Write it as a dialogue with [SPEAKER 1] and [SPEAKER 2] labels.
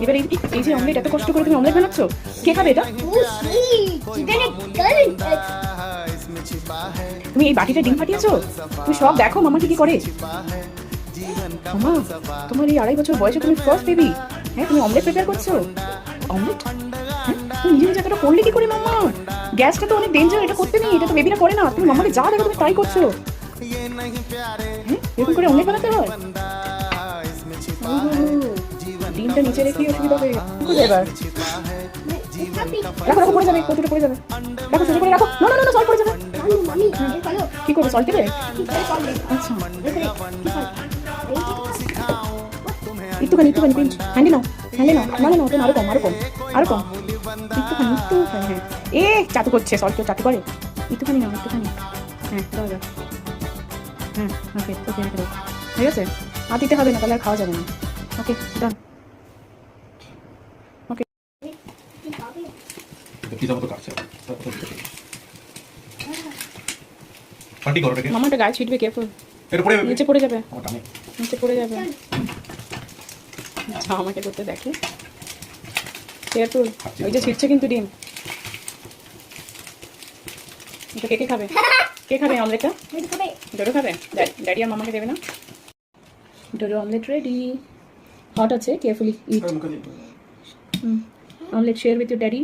[SPEAKER 1] এবার এই যে অমলেট এত কষ্ট করে তুমি অমলেট বানাচ্ছ, কে খাবে এটা? তুমি এই বাটিতে ডিম ফাটিয়েছো? তুমি সব দেখো মামা কি করে। মামা, তোমার এই 2.5 বছর বয়সে তুমি ফার্স্ট বেবি, হ্যাঁ তুমি অমলেট প্রিপেয়ার করছো? অমলেট? হ্যাঁ তুমি নিজে নিজে এতটা করলে কি করে মামা? গ্যাসটা তো অনেক ডেঞ্জার, এটা করতে নেই, এটা তো বেবিরা করে না। তুমি মামাকে যা দেখো তুমি ট্রাই করছো। হ্যাঁ এরকম করে অমলেট বানাতে হয়? ডিমটা নিচে রেখে অসুবিধা হবে। এবার রাখো রাখো, পড়ে যাবে, কতটা পড়ে যাবে। রাখো সোজা করে রাখো। না না না সল্ট পড়ে যাবে। কি করবে, সল্ট দেবে? আচ্ছা একটুখানি একটুখানি পিঞ্চ, হ্যান্ডে নাও হ্যান্ডে নাও। না না না ওটা আরো কম আরো কম আরো কম, একটুখানি একটুখানি। হ্যাঁ এ চাটু করছে, সল্ট কেউ চাটু করে? একটুখানি নাও একটুখানি। হ্যাঁ দাও দাও। হ্যাঁ ওকে ওকে রেখে দাও। ঠিক আছে, আর দিতে হবে না, তাহলে আর খাওয়া যাবে না। ওকে ডান। ওকে মামাটা গায়ে ছিটবে, কেয়ারফুল, নিচে পড়ে যাবে, নিচে পড়ে যাবে। আচ্ছা আমাকে করতে দেখে, কেয়ারফুল। ওই যে ছিটছে কিন্তু ডিম। এটা কে কে খাবে? কে খাবে অমলেটটা? ডোডো খাবে? ড্যাডি আর মামাকে দেবে না? Dodo omelette ready. হট আছে, carefully it. Omelette share with your daddy.